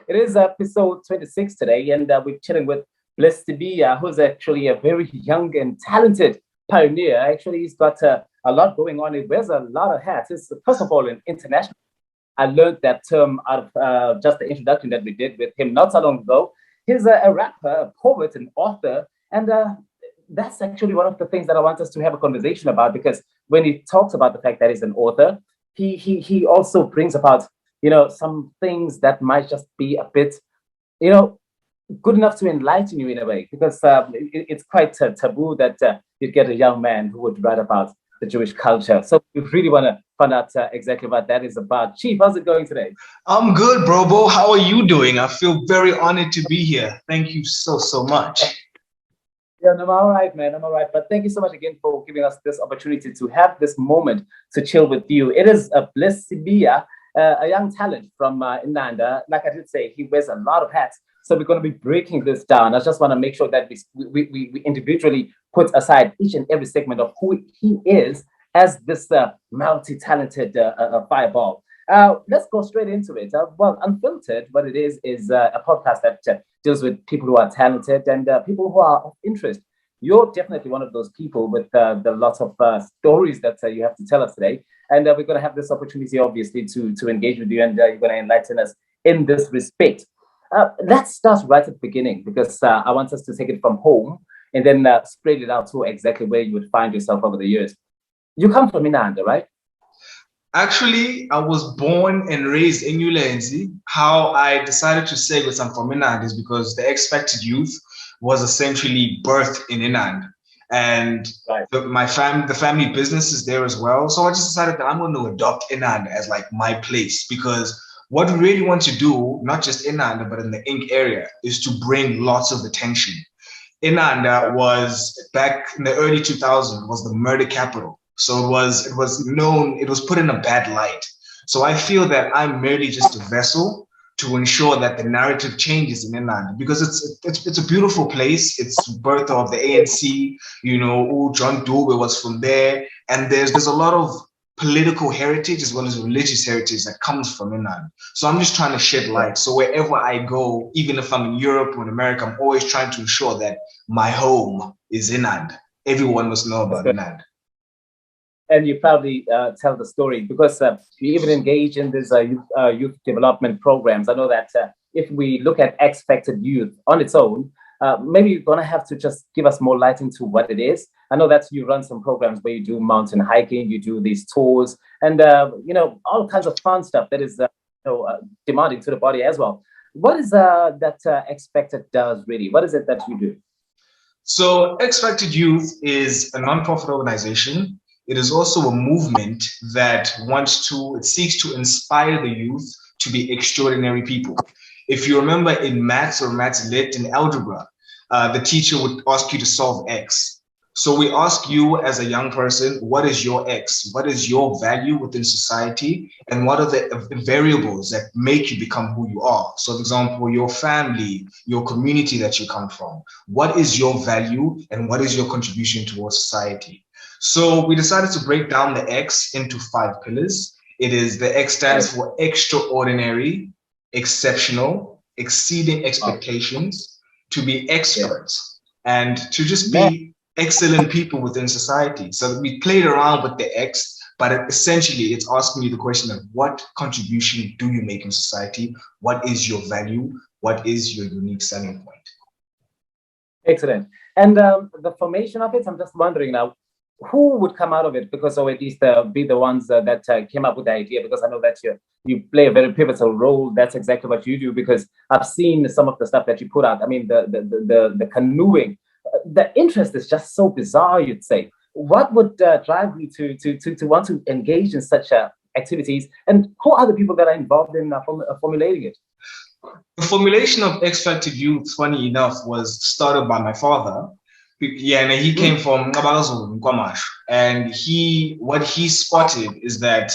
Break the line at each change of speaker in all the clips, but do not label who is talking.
It is episode 26 today, and we're chilling with Bliss Sibiya, who's actually a very young and talented pioneer. Actually, he's got a lot going on. He wears a lot of hats. He's, first of all, an international. I learned that term out of just the introduction that we did with him not so long ago. He's a rapper, a poet, an author, and that's actually one of the things that I want us to have a conversation about because when he talks about the fact that he's an author, he also brings about some things that might just be a bit you know good enough to enlighten you in a way because it's quite taboo that you'd get a young man who would write about the Jewish culture. So we really want to find out exactly what that is about. Chief, how's it going today?
I'm good, Brobo. How are you doing? I feel very honored to be here. Thank you so much.
Yeah, no, I'm all right, man. I'm all right. But thank you so much again for giving us this opportunity to have this moment to chill with you. It is a Bliss Sibiya, a young talent from Inanda. Like I did say, he wears a lot of hats. So we're going to be breaking this down. I just want to make sure that we individually put aside each and every segment of who he is as this multi-talented fireball. Let's go straight into it. Well, Unfiltered, what it is a podcast that deals with people who are talented and people who are of interest. You're definitely one of those people with the lots of stories that you have to tell us today. And we're going to have this opportunity, obviously, to engage with you, and you're going to enlighten us in this respect. Let's start right at the beginning because I want us to take it from home and then spread it out to exactly where you would find yourself over the years. You come from Inanda, right?
Actually, I was born and raised in Ulenzi. How I decided to say with I'm from Inand is because the Expected Youth was essentially birthed in Inand. And
right.
The family business is there as well. So I just decided that I'm going to adopt Inand as like my place because what we really want to do, not just in Inanda, but in the Ink area, is to bring lots of attention. Inanda was back in the early 2000s was the murder capital. So it was known, it was put in a bad light. So I feel that I'm merely just a vessel to ensure that the narrative changes in Inanda because it's a beautiful place. It's birth of the ANC, John Dube was from there. And there's a lot of political heritage as well as religious heritage that comes from Inand. So I'm just trying to shed light. So wherever I go, even if I'm in Europe or in America, I'm always trying to ensure that my home is Inand. Everyone must know about Inand.
And you probably tell the story because you even engage in these youth development programs. I know that if we look at Expected Youth on its own, maybe you're going to have to just give us more light into what it is. I know that you run some programs where you do mountain hiking, you do these tours, and all kinds of fun stuff that is demanding to the body as well. What is that Expected does really? What is it that you do?
So Expected Youth is a nonprofit organization. It is also a movement that it seeks to inspire the youth to be extraordinary people. If you remember in maths or maths lit in algebra, the teacher would ask you to solve X. So we ask you as a young person, what is your X? What is your value within society? And what are the variables that make you become who you are? So for example, your family, your community that you come from, what is your value and what is your contribution towards society? So we decided to break down the X into 5 pillars. The X stands for extraordinary, exceptional, exceeding expectations, to be experts, and to just be excellent people within society. So we played around with the X, but essentially it's asking you the question of what contribution do you make in society? What is your value? What is your unique selling point?
Excellent. And the formation of it, I'm just wondering now, who would come out of it? Because, or at least be the ones that came up with the idea. Because I know that you play a very pivotal role. That's exactly what you do. Because I've seen some of the stuff that you put out. I mean, the canoeing. The interest is just so bizarre. You'd say. What would drive you to want to engage in such activities? And who are the people that are involved in formulating it?
The formulation of Expected Youth, funny enough, was started by my father. Yeah, and he came from KwaZulu Natal, and what he spotted is that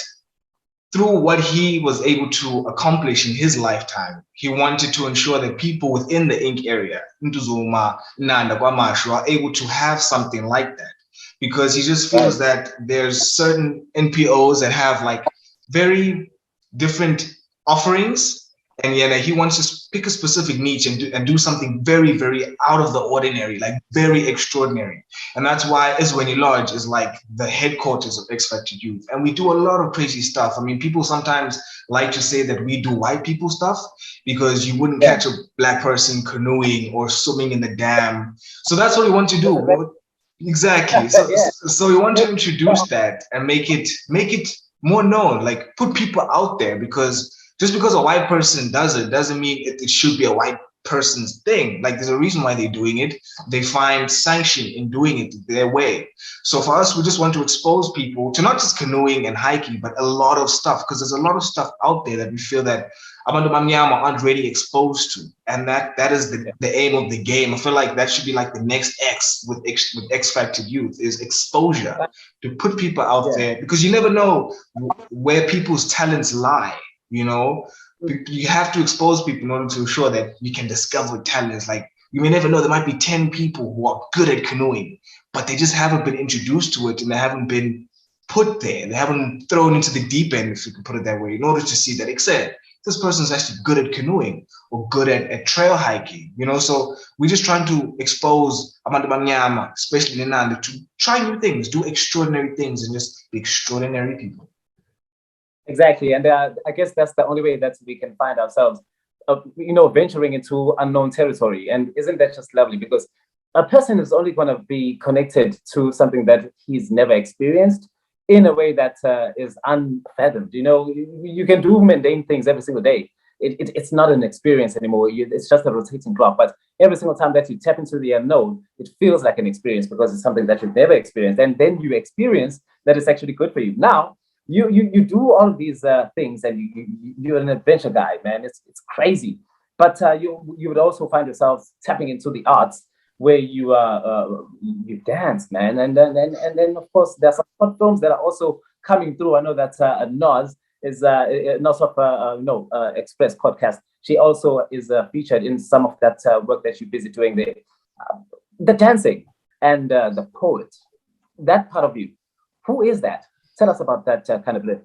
through what he was able to accomplish in his lifetime, he wanted to ensure that people within the Ink area, Ntuzuma, Nanda, Kwamashu, are able to have something like that. Because he just feels that there's certain NPOs that have like very different offerings And yet he wants to pick a specific niche and do something very, very out of the ordinary, like very extraordinary. And that's why Eswini Lodge is like the headquarters of X Factor Youth. And we do a lot of crazy stuff. I mean, people sometimes like to say that we do white people stuff because you wouldn't catch a black person canoeing or swimming in the dam. So that's what we want to do. Exactly. So we want to introduce that and make it more known, like put people out there, because just because a white person does it doesn't mean it should be a white person's thing. Like there's a reason why they're doing it. They find sanction in doing it their way. So for us, we just want to expose people to not just canoeing and hiking, but a lot of stuff, because there's a lot of stuff out there that we feel that Abantu Bamnyama aren't really exposed to. And that is the aim of the game. I feel like that should be like the next X with X Factor Youth, is exposure, to put people out there, because you never know where people's talents lie. You know, you have to expose people in order to ensure that you can discover talents. Like you may never know, there might be 10 people who are good at canoeing, but they just haven't been introduced to it and they haven't been put there. They haven't thrown into the deep end, if you can put it that way, in order to see that, except this person's actually good at canoeing or good at trail hiking, you know? So we're just trying to expose Abantu Bamnyama, especially in Nanda, to try new things, do extraordinary things, and just be extraordinary people.
Exactly. And I guess that's the only way that we can find ourselves, venturing into unknown territory. And isn't that just lovely? Because a person is only going to be connected to something that he's never experienced in a way that is unfathomed. You know, you can do mundane things every single day. It's not an experience anymore. It's just a rotating clock. But every single time that you tap into the unknown, it feels like an experience because it's something that you've never experienced. And then you experience that it's actually good for you. Now, you do all these things, and you're an adventure guy, man. It's crazy. But you would also find yourself tapping into the arts where you dance, man, and then of course there's some short films that are also coming through. I know that Noz is Noz of Express podcast. She also is featured in some of that work that you're busy doing there. The dancing and the poet, that part of you. Who is that? Tell us about that kind of Bliss.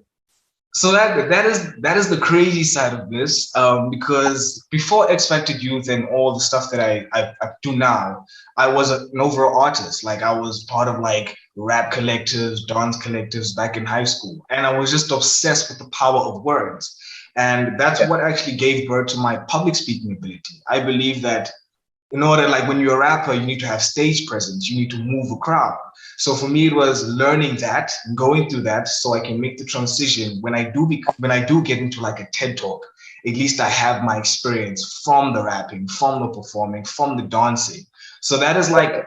So that is the crazy side of Bliss, because before X Factor Youth and all the stuff that I do now, I was an overall artist. Like I was part of like rap collectives, dance collectives back in high school, and I was just obsessed with the power of words, and that's what actually gave birth to my public speaking ability. I believe that in order, like when you're a rapper, you need to have stage presence, you need to move a crowd. So for me, it was learning that, going through that, so I can make the transition when I do get into like a TED talk. At least I have my experience from the rapping, from the performing, from the dancing. So that is like,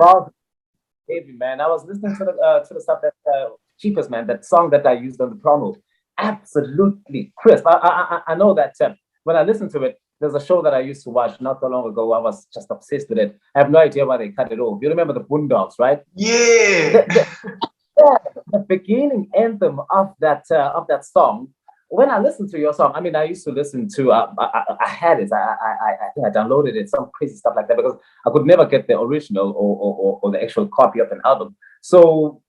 baby, man. I was listening to the stuff that Cheapest, man, that song that I used on the promo. Absolutely crisp. I know that when I listen to it, there's a show that I used to watch not so long ago. I was just obsessed with it. I have no idea why they cut it off. You remember the Boondocks, right?
Yeah.
The beginning anthem of that song. When I listened to your song, I mean, I used to listen to. I had it. I think I downloaded it. Some crazy stuff like that because I could never get the original or the actual copy of an album. So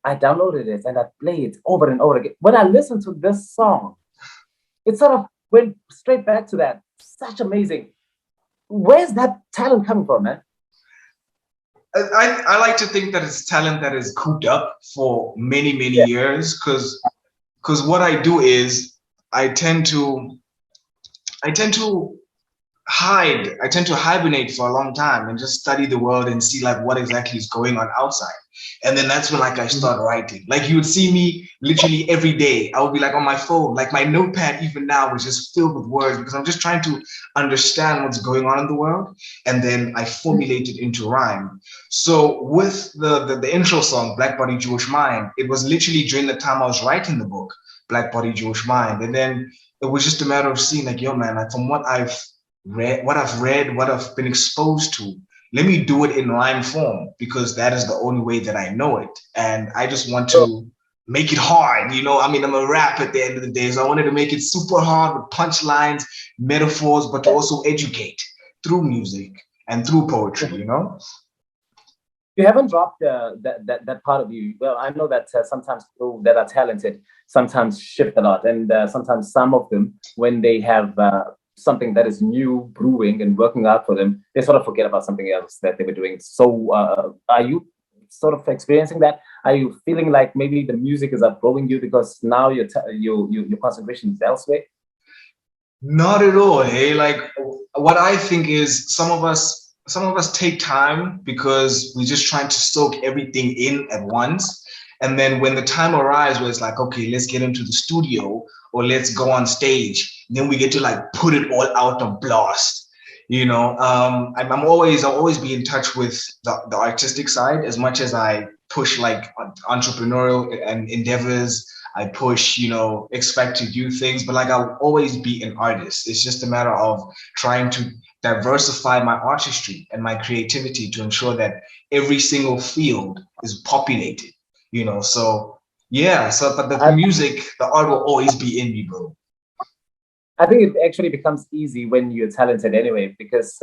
I downloaded it and I play it over and over again. When I listened to this song, it sort of went straight back to that. Such amazing. Where's that talent coming from, man?
I like to think that it's talent that is cooped up for many years, because what I do is I tend to hibernate for a long time and just study the world and see like what exactly is going on outside. And then that's when like I start writing. Like you would see me literally every day. I would be like on my phone, like my notepad even now is just filled with words because I'm just trying to understand what's going on in the world. And then I formulate it into rhyme. So with the intro song, Black Body Jewish Mind, it was literally during the time I was writing the book, Black Body Jewish Mind. And then it was just a matter of seeing like, yo man, like from what I've read, what I've been exposed to, let me do it in rhyme form because that is the only way that I know it. And I just want to make it hard, you know? I mean, I'm a rap at the end of the day, so I wanted to make it super hard with punchlines, metaphors, but to also educate through music and through poetry, you know?
You haven't dropped that part of you. Well, I know that sometimes people that are talented sometimes shift a lot, and sometimes some of them, when they have something that is new brewing and working out for them, they sort of forget about something else that they were doing. So are you sort of experiencing that? Are you feeling like maybe the music is outgrowing you because now your concentration is elsewhere?
Not at all. Hey, like what I think is some of us take time because we're just trying to soak everything in at once. And then when the time arrives where it's like, okay, let's get into the studio or let's go on stage, then we get to like put it all out of blast. I'll always be in touch with the artistic side as much as I push like entrepreneurial and endeavors. I push, expect to do things, but like I'll always be an artist. It's just a matter of trying to diversify my artistry and my creativity to ensure that every single field is populated, So yeah, but the music, the art will always be in me, bro.
I think it actually becomes easy when you're talented anyway, because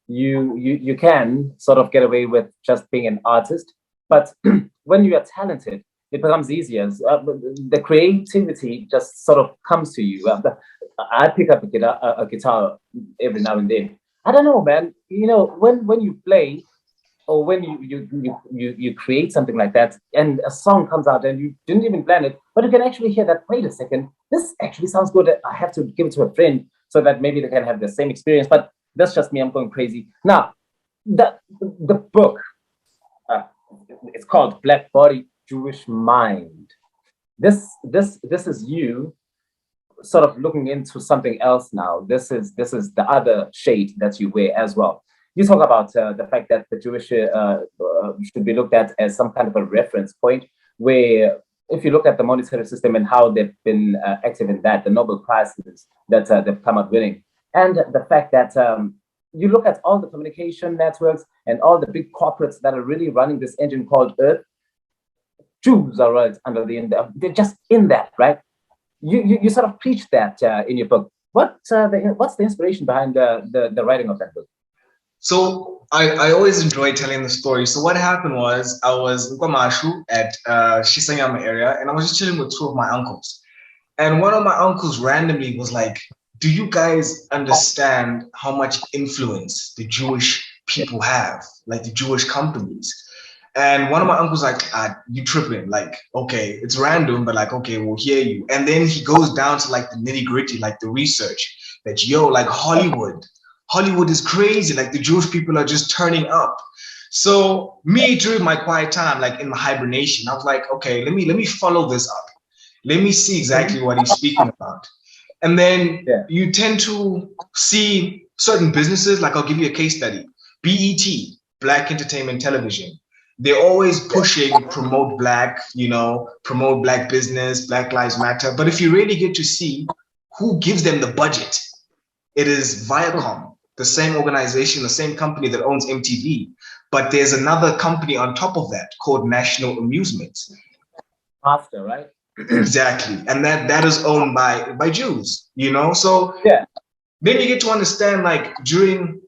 you can sort of get away with just being an artist. But when you are talented, it becomes easier. The creativity just sort of comes to you. I pick up a guitar every now and then. I don't know, man. When you play or when you create something like that and a song comes out and you didn't even plan it, but you can actually hear that, wait a second, this actually sounds good. I have to give it to a friend so that maybe they can have the same experience. But that's just me. I'm going crazy. Now, the book, it's called Black Body, Jewish Mind. This is you sort of looking into something else now. This is the other shade that you wear as well. You talk about the fact that the Jewish should be looked at as some kind of a reference point, where if you look at the monetary system and how they've been active in that, the Nobel Prizes that they've come out winning, and the fact that you look at all the communication networks and all the big corporates that are really running this engine called Earth, Jews are right under they're just in that, right? You sort of preach that in your book. What's the inspiration behind the writing of that book?
So I always enjoy telling the story. So what happened was I was in Kwamashu at Shisanyama area, and I was just chilling with two of my uncles. And one of my uncles randomly was like, do you guys understand how much influence the Jewish people have, like the Jewish companies? And one of my uncles like, you tripping, like, okay, it's random, but like, okay, we'll hear you. And then he goes down to like the nitty gritty, like the research that, like Hollywood is crazy. Like the Jewish people are just turning up. So me during my quiet time, like in my hibernation, I was like, okay, let me follow this up. Let me see exactly what he's speaking about. And then you tend to see certain businesses, like I'll give you a case study, BET, Black Entertainment Television. They're always pushing, promote Black, promote Black business, Black Lives Matter. But if you really get to see who gives them the budget, it is Viacom, the same organization, the same company that owns MTV. But there's another company on top of that called National Amusement.
After, right?
Exactly. And that is owned by Jews, So then you get to understand, like, during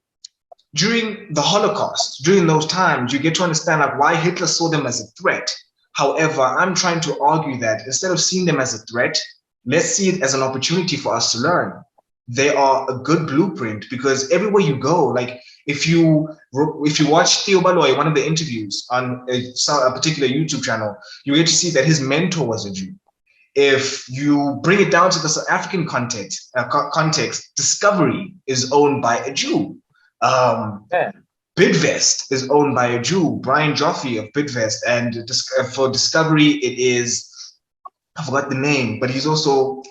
the Holocaust, during those times, you get to understand like why Hitler saw them as a threat. However, I'm trying to argue that instead of seeing them as a threat, let's see it as an opportunity for us to learn. They are a good blueprint because everywhere you go, like if you watch Theo Baloy, one of the interviews on a particular YouTube channel, you get to see that his mentor was a Jew. If you bring it down to the South African context, Discovery is owned by a Jew. Bidvest is owned by a Jew, Brian Joffe of Bidvest, and for Discovery it is, I forgot the name, but he's also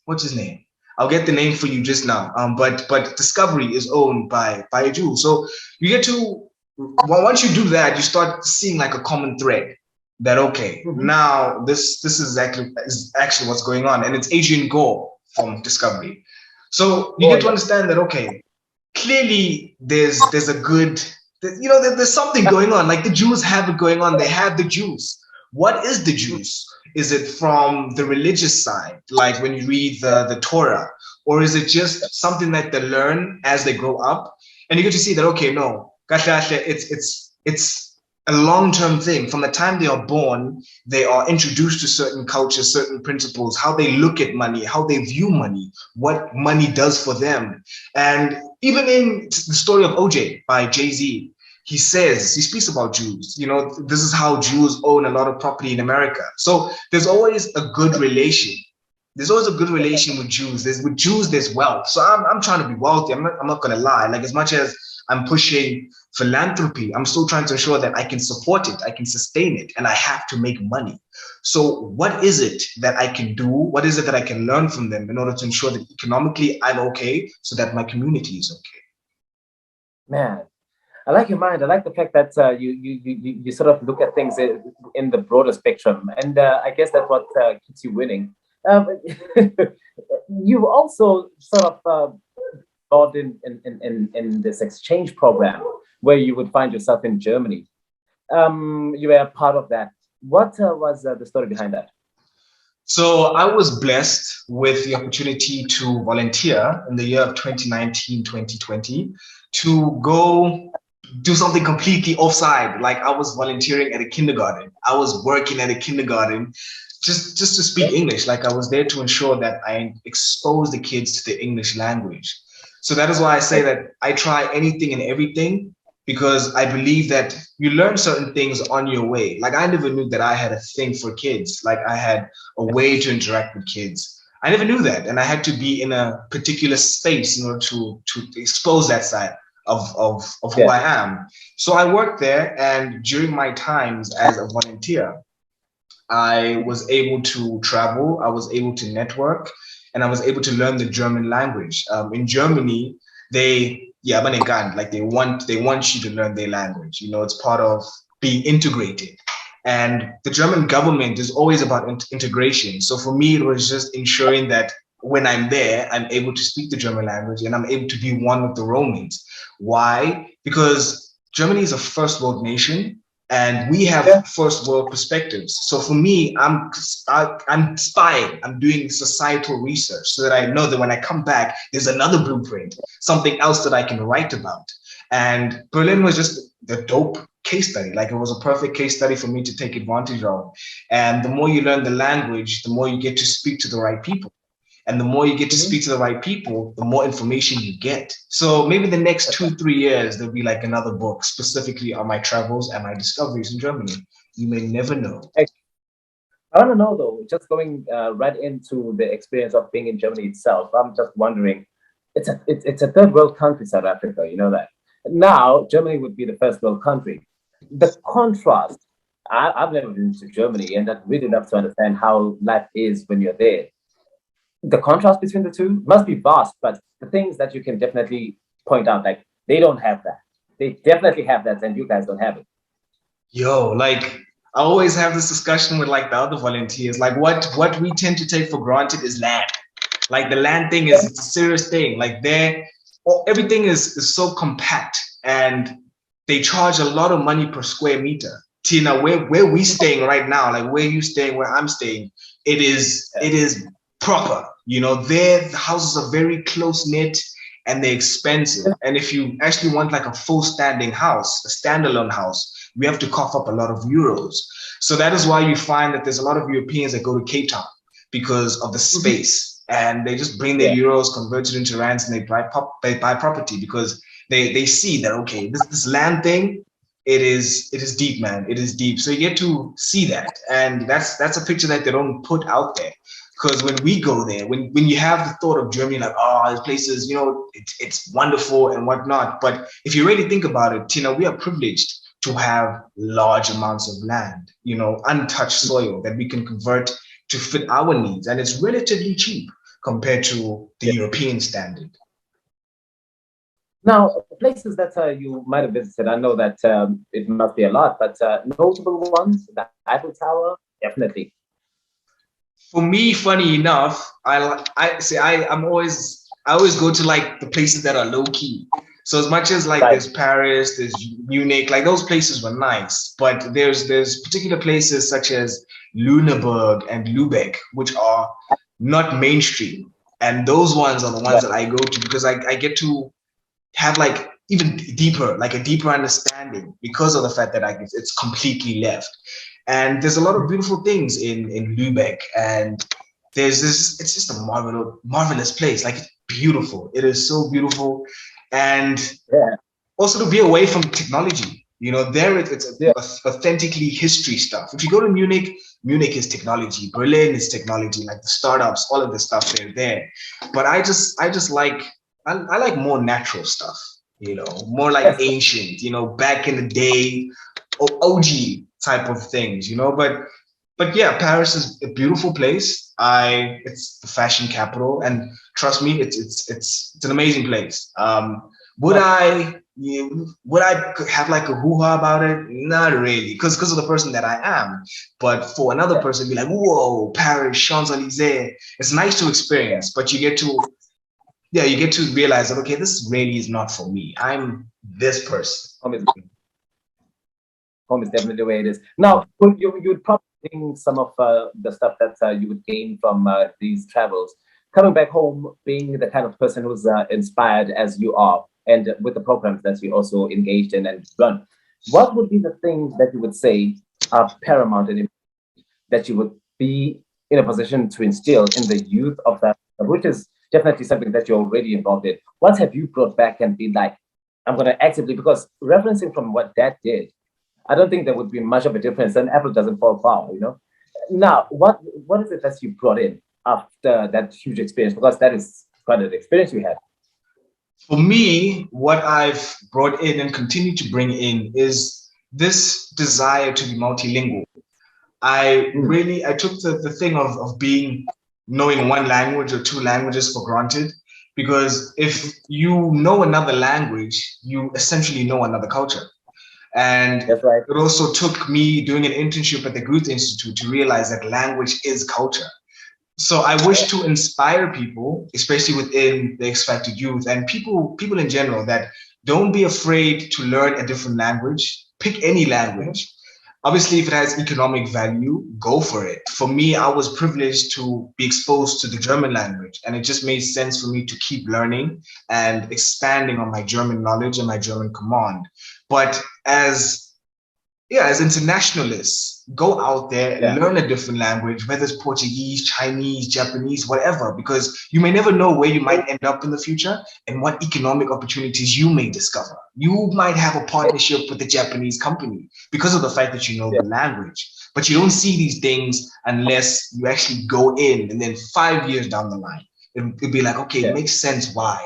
what's his name? I'll get the name for you just now. But Discovery is owned by a Jew. So you get to, once you do that, you start seeing like a common thread that now this is actually what's going on, and it's Adrian Gore from Discovery. So you get to understand that clearly there's something going on. Like the Jews have it going on. They have the Jews. What is the Jews? Is it from the religious side, like when you read the Torah, or is it just something that they learn as they grow up? And you get to see that no, it's a long-term thing. From the time they are born, they are introduced to certain cultures, certain principles, how they look at money, how they view money, what money does for them. And even in the story of OJ by Jay-Z, he speaks about Jews. You know, this is how Jews own a lot of property in America. So there's always a good relation. There's always a good relation with Jews. With Jews, there's wealth. So I'm trying to be wealthy. I'm not gonna lie. Like, as much as I'm pushing philanthropy, I'm still trying to ensure that I can support it, I can sustain it, and I have to make money. So what is it that I can do? What is it that I can learn from them in order to ensure that economically I'm okay, so that my community is okay?
Man, I like your mind. I like the fact that you sort of look at things in the broader spectrum, and I guess that's what keeps you winning. Um, you also sort of involved in this exchange program where you would find yourself in Germany. You were a part of that. What was the story behind that?
So I was blessed with the opportunity to volunteer in the year of 2019, 2020 to go do something completely offside. Like, I was volunteering at a kindergarten. I was working at a kindergarten just to speak English. Like, I was there to ensure that I expose the kids to the English language. So that is why I say that I try anything and everything, because I believe that you learn certain things on your way. Like, I never knew that I had a thing for kids. Like, I had a way to interact with kids. I never knew that. And I had to be in a particular space in order to expose that side of who I am. So I worked there, and during my times as a volunteer, I was able to travel, I was able to network, and I was able to learn the German language. In Germany, like they want you to learn their language. You know, it's part of being integrated. And the German government is always about integration. So for me, it was just ensuring that when I'm there, I'm able to speak the German language and I'm able to be one with the Romans. Why? Because Germany is a first world nation, and we have first world perspectives. So for me, I'm spying, I'm doing societal research so that I know that when I come back, there's another blueprint, something else that I can write about. And Berlin was just the dope case study. Like, it was a perfect case study for me to take advantage of. And the more you learn the language, the more you get to speak to the right people. And the more you get to speak to the right people, the more information you get. So maybe the next 2-3 years, there'll be like another book specifically on my travels and my discoveries in Germany. You may never know.
I want to know, though, just going right into the experience of being in Germany itself, I'm just wondering, it's a third world country, South Africa, you know that. Now, Germany would be the first world country. The contrast, I've never been to Germany, and I'd really love to understand how life is when you're there. The contrast between the two must be vast, but the things that you can definitely point out, like, they don't have that. They definitely have that, and you guys don't have it.
Yo, like, I always have this discussion with like the other volunteers. Like, what we tend to take for granted is land. Like, the land thing is it's a serious thing. Like, everything is so compact, and they charge a lot of money per square meter. Tina, where we staying right now, like where you staying, where I'm staying, it is proper. You know, the houses are very close knit and they're expensive. And if you actually want like a full standing house, a standalone house, we have to cough up a lot of euros. So that is why you find that there's a lot of Europeans that go to Cape Town because of the space, and they just bring their euros, convert it into rands, and they buy property because they see that, okay, this land thing, it is deep, man. It is deep. So you get to see that, and that's a picture that they don't put out there. Because when we go there, when you have the thought of Germany, like, oh, this place is, you know, it's wonderful and whatnot. But if you really think about it, Tina, we are privileged to have large amounts of land, you know, untouched soil that we can convert to fit our needs. And it's relatively cheap compared to the European standard.
Now, places that you might have visited, I know that it must be a lot, but notable ones, the Eiffel Tower, definitely.
For me, funny enough, I always go to like the places that are low key. So as much as like there's Paris, there's Munich, like those places were nice, but there's particular places such as Lüneburg and Lübeck, which are not mainstream. And those ones are the ones that I go to because I get to have like even deeper, like a deeper understanding because of the fact that it's completely left. And there's a lot of beautiful things in Lübeck, and there's this, it's just a marvelous place. Like, it's beautiful. It is so beautiful. And
Yeah.
also to be away from technology. You know, there it's
Yeah.
authentically history stuff. If you go to Munich, Munich is technology. Berlin is technology, like the startups, all of the stuff they're there. But I just like, I like more natural stuff, you know, more like
Yes.
ancient, you know, back in the day, OG type of things, you know. But yeah, Paris is a beautiful place. It's the fashion capital, and trust me, it's an amazing place. Would I, yeah, would I have like a hoo-ha about it? Not really, because of the person that I am. But for another
Yeah.
person, be like, whoa, Paris, Champs-Élysées. It's nice to
Yeah.
experience, but you get to realize that, okay, this really is not for me. I'm this person.
Home is, home is definitely the way it is. Now, you'd probably think some of the stuff that you would gain from these travels, coming back home, being the kind of person who's inspired as you are, and with the programs that you also engaged in and run. What would be the things that you would say are paramount and that you would be in a position to instill in the youth of that, which is definitely something that you're already involved in? What have you brought back and been like, I'm going to actively, because referencing from what dad did, I don't think there would be much of a difference, and apple doesn't fall far, you know? Now, what is it that you brought in after that huge experience? Because that is quite an experience you had.
For me, what I've brought in and continue to bring in is this desire to be multilingual.
Mm.
I took the thing of being, knowing one language or two languages for granted, because if you know another language, you essentially know another culture. And
That's right.
it also took me doing an internship at the Goethe Institute to realize that language is culture. So I wish to inspire people, especially within the X Factor youth and people in general, that don't be afraid to learn a different language. Pick any
Mhm.
language. Obviously, if it has economic value, go for it. For me, I was privileged to be exposed to the German language, and it just made sense for me to keep learning and expanding on my German knowledge and my German command. But as internationalists, go out there and
Yeah.
learn a different language, whether it's Portuguese, Chinese, Japanese, whatever, because you may never know where you might end up in the future and what economic opportunities you may discover. You might have a partnership with a Japanese company because of the fact that you know
Yeah.
the language. But you don't see these things unless you actually go in, and then 5 years down the line, it'd be like, okay, it
Yeah.
makes sense why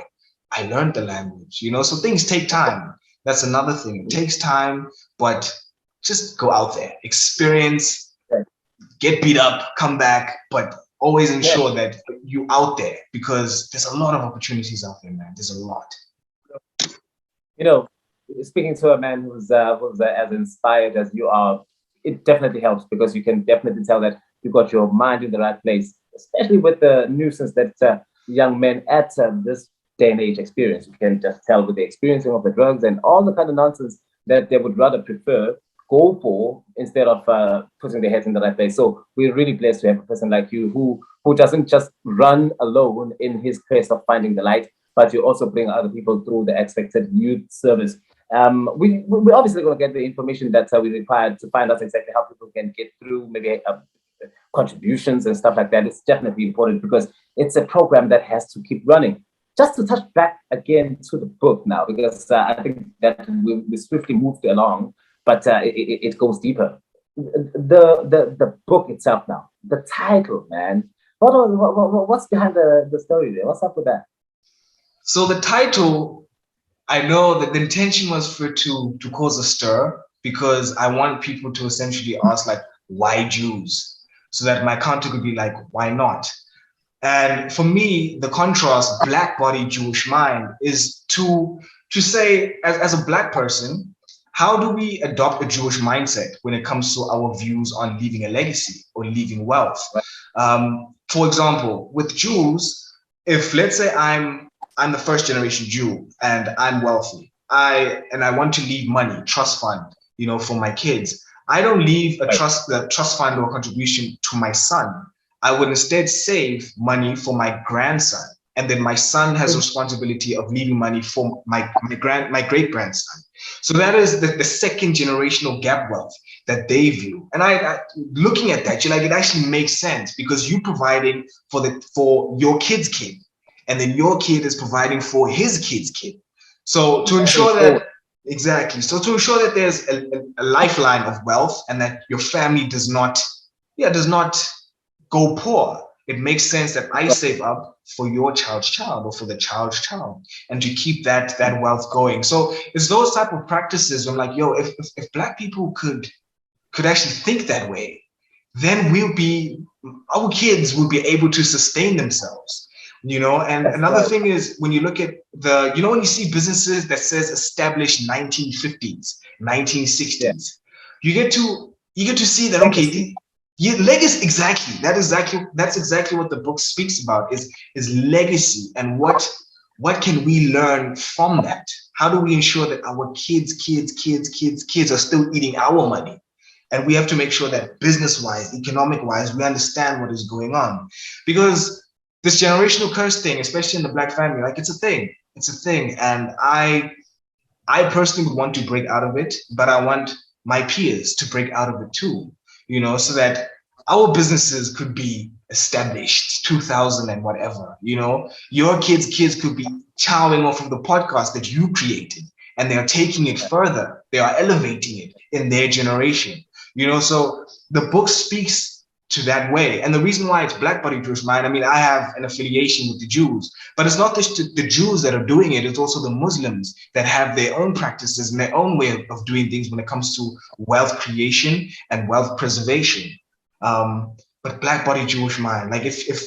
I learned the language, you know? So things take time. That's another thing. It takes time, but just go out there, experience,
Yeah.
get beat up, come back, but always
Yeah.
ensure that you out there, because there's a lot of opportunities out there, man. There's a lot.
You know, speaking to a man who's as inspired as you are, it definitely helps because you can definitely tell that you got your mind in the right place, especially with the nuisance that young men at this day and age experience. You can just tell with the experiencing of the drugs and all the kind of nonsense that they would rather prefer go for instead of putting their heads in the right place. So we're really blessed to have a person like you who doesn't just run alone in his quest of finding the light, but you also bring other people through the expected youth service. We're obviously going to get the information that we required to find out exactly how people can get through, maybe contributions and stuff like that. It's definitely important because it's a program that has to keep running. Just to touch back again to the book now, because I think that we swiftly moved along, but it goes deeper. The book itself now, the title, man. What's behind the story there? What's up with that?
So the title, I know that the intention was for to cause a stir, because I want people to essentially ask, like, why Jews? So that my counter could be like, why not? And for me, the contrast, black body, Jewish mind, is to say, as a black person, how do we adopt a Jewish mindset when it comes to our views on leaving a legacy or leaving wealth?
Right.
For example, with Jews, if let's say I'm the first generation Jew and I'm wealthy, I want to leave money, trust fund, you know, for my kids. I don't leave
Right.
a trust fund or contribution to my son. I would instead save money for my grandson and then my son has responsibility of leaving money for my great grandson. So that is the second generational gap wealth that they view. And I looking at that, you're like, it actually makes sense because you're providing for your kid's kid, and then your kid is providing for his kid's kid. So to ensure that, exactly. So to ensure that there's a lifeline of wealth and that your family does not go poor, it makes sense that I save up for your child's child or for the child's child, and to keep that wealth going. So it's those type of practices. I'm like, yo, if Black people could actually think that way, then our kids will be able to sustain themselves. And another thing is, when you look at when you see businesses that says established 1950s, 1960s, you get to see that, okay, legacy, exactly. That's exactly what the book speaks about, is legacy, and what can we learn from that? How do we ensure that our kids are still eating our money? And we have to make sure that business-wise, economic-wise, we understand what is going on. Because this generational curse thing, especially in the Black family, like, it's a thing. And I personally would want to break out of it, but I want my peers to break out of it too, so that our businesses could be established 2000 and whatever, your kids could be chowing off of the podcast that you created, and they're taking it further. They are elevating it in their generation, so the book speaks to that way. And the reason why it's Black Body Jewish Mind, I mean, I have an affiliation with the Jews, but it's not just the Jews that are doing it, it's also the Muslims that have their own practices and their own way of doing things when it comes to wealth creation and wealth preservation. But Black Body Jewish Mind, like, if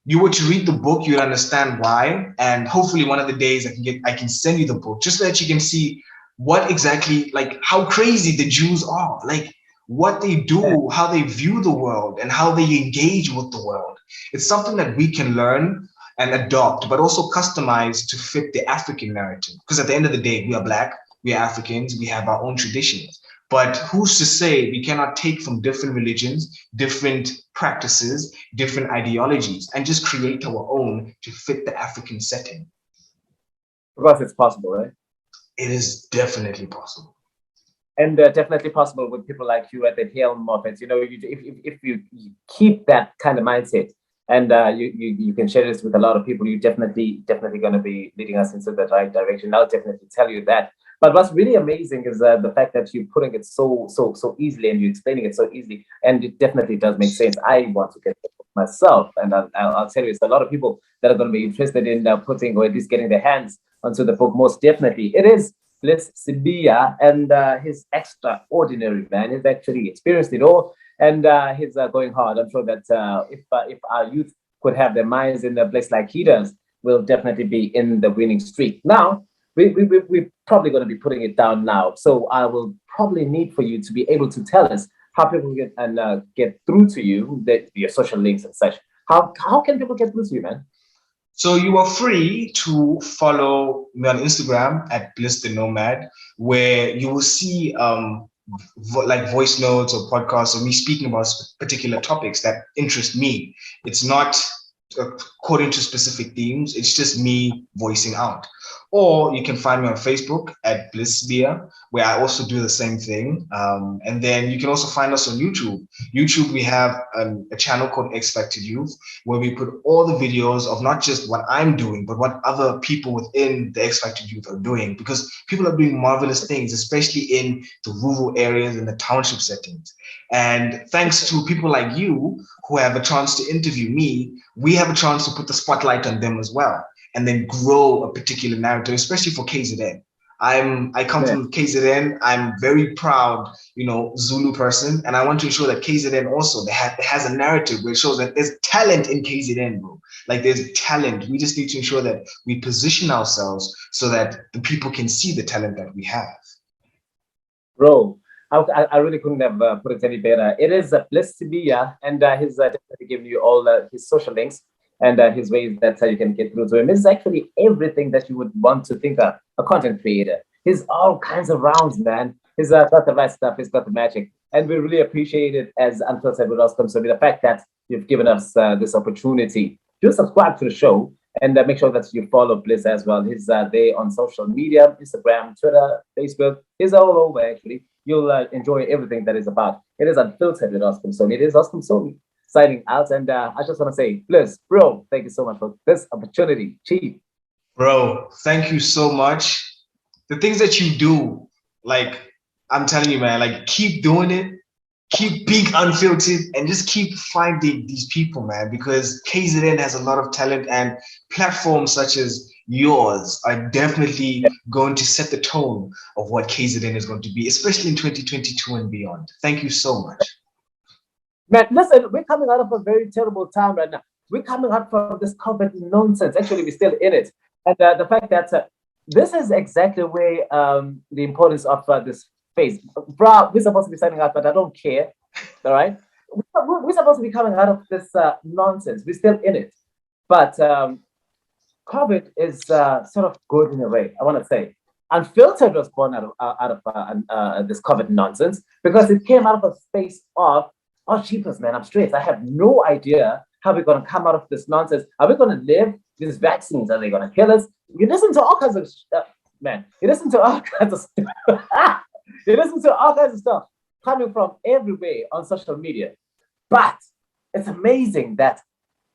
you were to read the book, you'd understand why. And hopefully one of the days I can send you the book, just so that you can see what exactly, like, how crazy the Jews are, like, what they do, how they view the world, and how they engage with the world. It's something that we can learn and adopt, but also customize to fit the African narrative. Because at the end of the day, we are Black, we are Africans, we have our own traditions. But who's to say we cannot take from different religions, different practices, different ideologies, and just create our own to fit the African setting?
Of course, it's possible, right?
It is definitely possible.
And definitely possible with people like you at the helm of it. If you keep that kind of mindset, and you can share this with a lot of people, you're definitely going to be leading us into the right direction. I'll definitely tell you that. But what's really amazing is the fact that you're putting it so easily, and you're explaining it so easily, and it definitely does make sense. I want to get it myself, and I'll tell you, it's a lot of people that are going to be interested in putting, or at least getting their hands onto the book. Most definitely, it is Bliss Sibiya, and he's extraordinary, man. He's actually experienced it all, and he's going hard. I'm sure that if our youth could have their minds in a place like he does, we'll definitely be in the winning streak. Now, we're probably going to be putting it down now, so I will probably need for you to be able to tell us how people get through to you, your social links and such. How can people get through to you, man?
So you are free to follow me on Instagram at Bliss the Nomad, where you will see like voice notes or podcasts of me speaking about particular topics that interest me. It's not according to specific themes. It's just me voicing out. Or you can find me on Facebook at Bliss Sibiya, where I also do the same thing. And then you can also find us on YouTube. YouTube, we have a channel called Expected Youth, where we put all the videos of not just what I'm doing, but what other people within the Expected Youth are doing, because people are doing marvelous things, especially in the rural areas and the township settings. And thanks to people like you who have a chance to interview me, we have a chance to put the spotlight on them as well, and then grow a particular narrative, especially for KZN. I come from KZN. I'm very proud, Zulu person, and I want to ensure that KZN also has a narrative where it shows that there's talent in KZN, bro. Like, there's talent. We just need to ensure that we position ourselves so that the people can see the talent that we have.
Bro, I really couldn't have put it any better. It is Bliss Sibiya, and he's definitely giving you all his social links and his ways. That's how you can get through to him. It's actually everything that you would want to think of a content creator. He's all kinds of rounds, man. He's got the right stuff. He's got the magic, and we really appreciate it as Unfiltered with us. So the fact that you've given us this opportunity. Do subscribe to the show And make sure that you follow Bliss as well. He's there on social media, Instagram, Twitter, Facebook. He's all over, actually. You'll enjoy everything that is about. It is Unfiltered with us, Msomi. It is us, Msomi, signing out. And I just want to say, Bliss, bro, thank you so much for this opportunity. Chief.
Bro, thank you so much. The things that you do, like, I'm telling you, man, like, keep doing it. Keep being unfiltered and just keep finding these people, man, because KZN has a lot of talent, and platforms such as yours are definitely going to set the tone of what KZN is going to be, especially in 2022 and beyond. Thank you so much.
Man, listen, we're coming out of a very terrible time right now. We're coming out from this COVID nonsense. Actually, we're still in it. And the fact that this is exactly where the importance of this phase. Bro, we're supposed to be signing out, but I don't care. All right? We're supposed to be coming out of this nonsense. We're still in it. But COVID is sort of good in a way, I want to say. Unfiltered was born out of this COVID nonsense because it came out of a space of, oh, jeepers, man, I'm stressed. I have no idea how we're going to come out of this nonsense. Are we going to live? These vaccines, are they going to kill us? You listen to all kinds of man. You listen to all kinds of stuff. You listen to all kinds of stuff coming from everywhere on social media. But it's amazing that,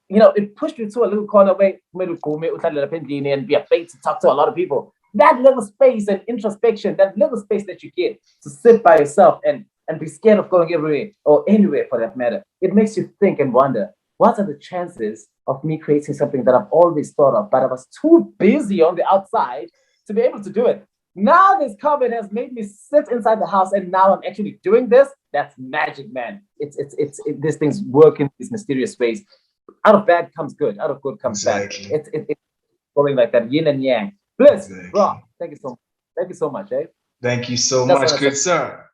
you know, it pushed you to a little corner where and be afraid to talk to a lot of people. That little space and introspection, that little space that you get to sit by yourself and be scared of going everywhere or anywhere for that matter, it makes you think and wonder, what are the chances of me creating something that I've always thought of, but I was too busy on the outside to be able to do it? Now this COVID has made me sit inside the house, and now I'm actually doing this. That's magic, man. These things work in these mysterious ways. Out of bad comes good. Out of good comes bad. It's going like that, yin and yang. Bliss, bro. Thank you so much. Thank you so much, eh?
Thank you so much, good sir.